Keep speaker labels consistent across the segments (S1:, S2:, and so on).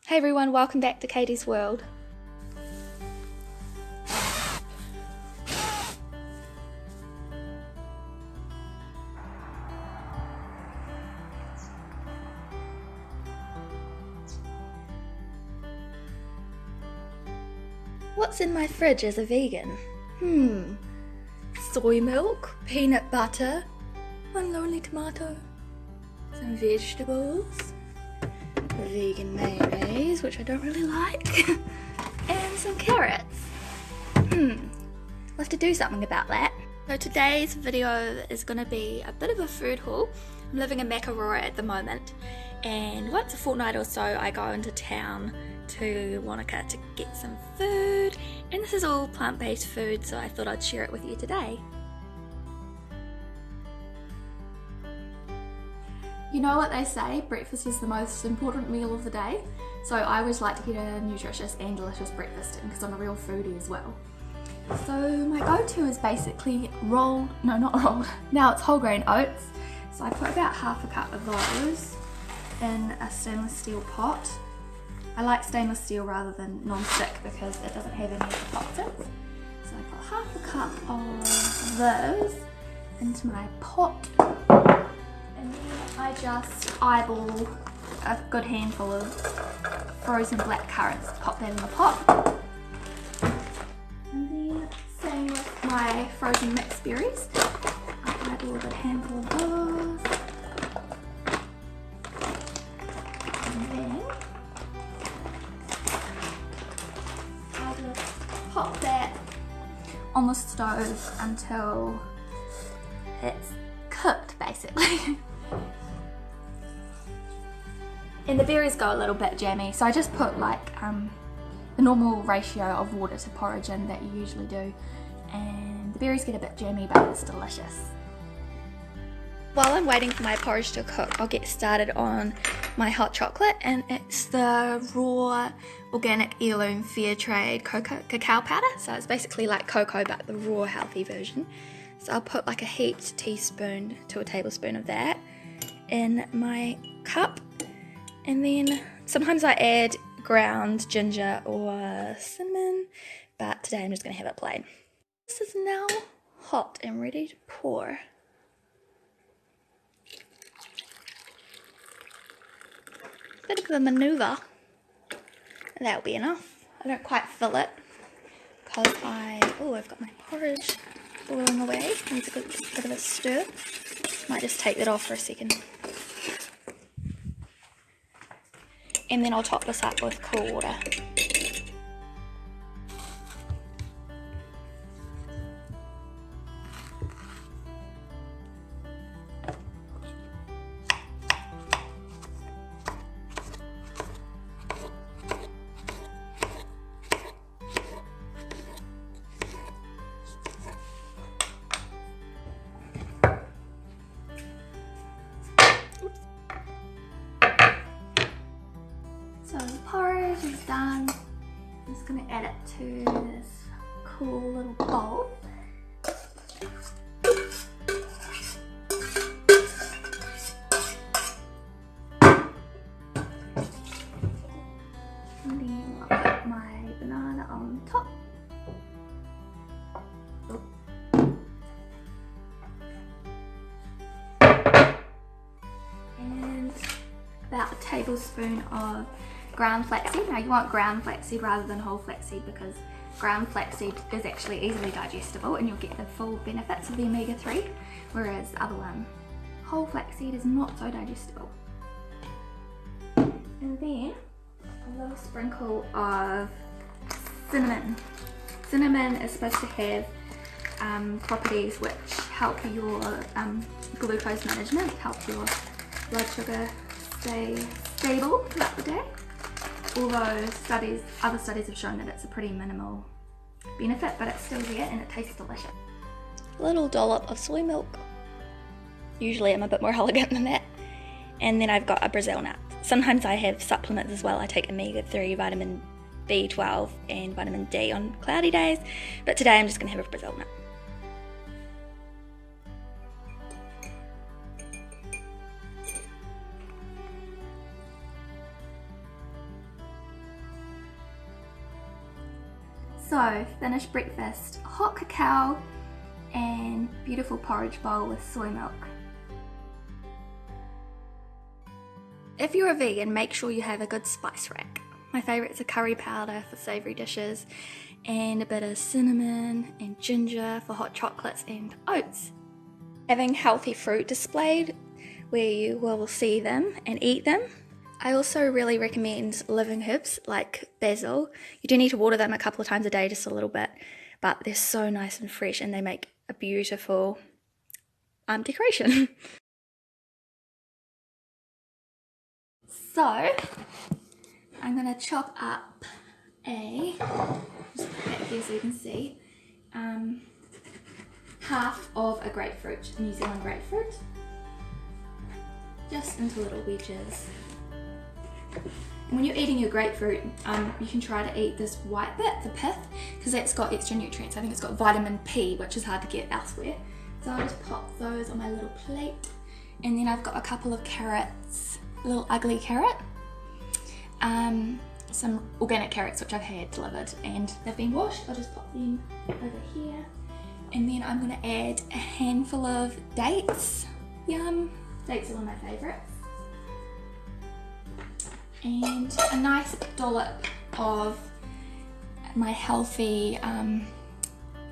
S1: Hey everyone, welcome back to Katie's World. What's in my fridge as a vegan? Soy milk, peanut butter, one lonely tomato, some vegetables, vegan mayonnaise, which I don't really like, and some carrots. I'll have to do something about that. So today's video is going to be a bit of a food haul. I'm living in Makarora at the moment, and once a fortnight or so I go into town to Wanaka to get some food, and this is all plant-based food, so I thought I'd share it with you today. You know what they say, breakfast is the most important meal of the day, so I always like to get a nutritious and delicious breakfast because I'm a real foodie as well. So my go-to is basically now it's whole grain oats. So I put about half a cup of those in a stainless steel pot. I like stainless steel rather than non-stick because it doesn't have any of the toxins. So I put half a cup of those into my pot, and then I just eyeball a good handful of frozen black currants, pop that in the pot. And then same with my frozen mixed berries. I eyeball a good handful of those. And then I'll just pop that on the stove until it's cooked, basically. And the berries go a little bit jammy, so I just put like the normal ratio of water to porridge in that you usually do, and the berries get a bit jammy, but it's delicious. While I'm waiting for my porridge to cook, I'll get started on my hot chocolate, and it's the raw organic heirloom fair trade cacao powder. So it's basically like cocoa but the raw healthy version. So I'll put like a heaped teaspoon to a tablespoon of that in my cup, and then sometimes I add ground ginger or cinnamon, but today I'm just going to have it plain. This is now hot and ready to pour. Bit of a maneuver, and that'll be enough. I don't quite fill it because I've got my porridge boiling away. Needs a good bit of a stir. Might just take that off for a second. And then I'll top this up with cool water. So the porridge is done. I'm just going to add it to this cool little bowl. And then I'll put my banana on top. And about a tablespoon of ground flaxseed. Now you want ground flaxseed rather than whole flaxseed because ground flaxseed is actually easily digestible and you'll get the full benefits of the omega-3, whereas the other one, whole flaxseed, is not so digestible. And then a little sprinkle of cinnamon. Cinnamon is supposed to have properties which help your glucose management, help your blood sugar stay stable throughout the day. Although other studies have shown that it's a pretty minimal benefit, but it's still there and it tastes delicious. A little dollop of soy milk. Usually I'm a bit more elegant than that. And then I've got a Brazil nut. Sometimes I have supplements as well. I take omega-3, vitamin B12 and vitamin D on cloudy days, but today I'm just going to have a Brazil nut. So, finished breakfast, hot cacao and beautiful porridge bowl with soy milk. If you're a vegan, make sure you have a good spice rack. My favourites are curry powder for savoury dishes and a bit of cinnamon and ginger for hot chocolates and oats. Having healthy fruit displayed where you will see them and eat them. I also really recommend living herbs like basil. You do need to water them a couple of times a day, just a little bit, but they're so nice and fresh and they make a beautiful decoration. So, I'm going to chop up just put that here so you can see, half of a grapefruit, New Zealand grapefruit, just into little wedges. And when you're eating your grapefruit, you can try to eat this white bit, the pith, because that's got extra nutrients. I think it's got vitamin P, which is hard to get elsewhere. So I'll just pop those on my little plate. And then I've got a couple of carrots, a little ugly carrot, some organic carrots which I've had delivered and they've been washed. I'll just pop them over here. And then I'm going to add a handful of dates. Yum! Dates are one of my favourites. And a nice dollop of my healthy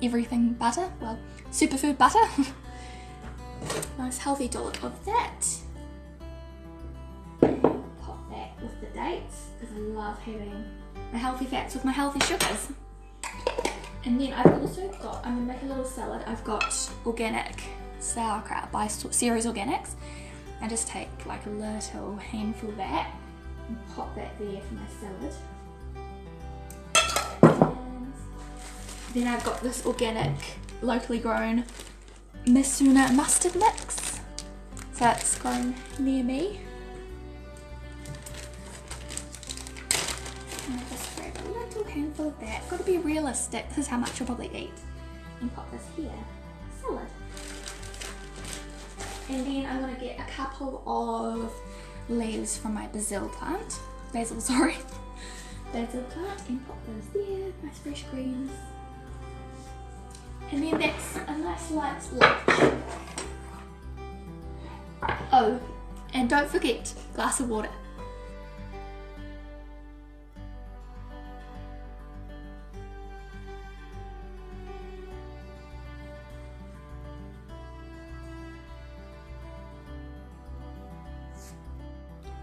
S1: everything butter, well, superfood butter. Nice healthy dollop of that. Pop that with the dates because I love having my healthy fats with my healthy sugars. And then I've also got, I'm going to make a little salad. I've got organic sauerkraut by Ceres Organics. I just take like a little handful of that and pop that there for my salad. And then I've got this organic, locally grown Misuna mustard mix. So it's grown near me. And I just grab a little handful of that. Got to be realistic. This is how much you'll probably eat. And pop this here. Salad. And then I'm going to get a couple of leaves from my basil plant. Basil plant. And pop those there. Nice fresh greens. And then that's a nice light lunch. Oh, and don't forget, glass of water.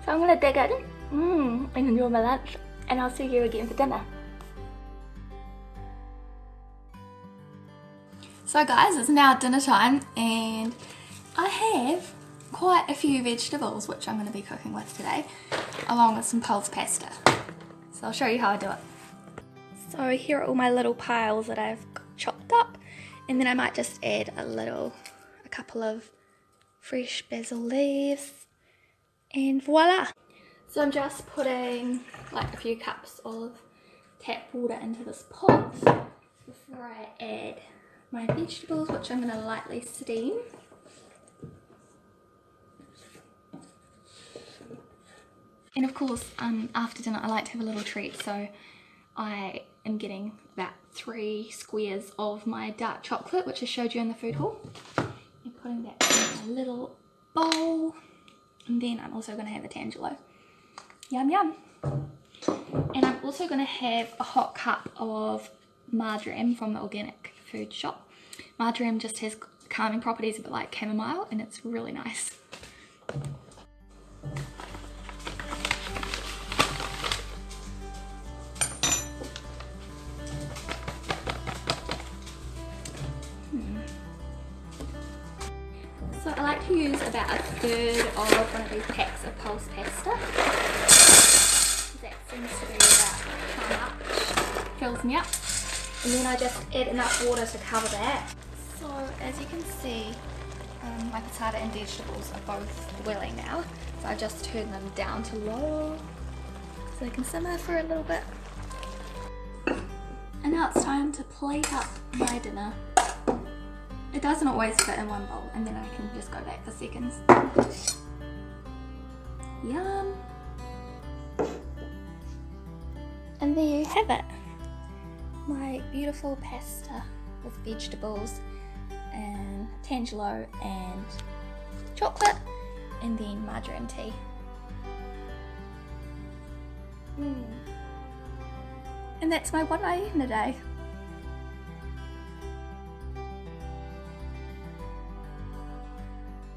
S1: So I'm going to dig in and enjoy my lunch, and I'll see you again for dinner. So guys, it's now dinner time and I have quite a few vegetables which I'm going to be cooking with today, along with some pulse pasta. So I'll show you how I do it. So here are all my little piles that I've chopped up, and then I might just add a couple of fresh basil leaves, and voila! So I'm just putting like a few cups of tap water into this pot before I add my vegetables, which I'm going to lightly steam. And of course, after dinner I like to have a little treat, so I am getting about 3 squares of my dark chocolate, which I showed you in the food haul, and putting that in a little bowl. And then I'm also going to have a tangelo. Yum yum. And I'm also going to have a hot cup of marjoram from the organic food shop. Marjoram just has calming properties, a bit like chamomile, and it's really nice. So I like to use about 1/3 of one of these packs of pulse pasta. That seems to be about how much fills me up. And then I just add enough water to cover that. So as you can see, my potato and vegetables are both boiling now. So I just turn them down to low so they can simmer for a little bit. And now it's time to plate up my dinner. It doesn't always fit in one bowl, and then I can just go back for seconds. Yum! And there you have it. my beautiful pasta with vegetables and tangelo and chocolate, and then marjoram tea. And that's my one night in a day.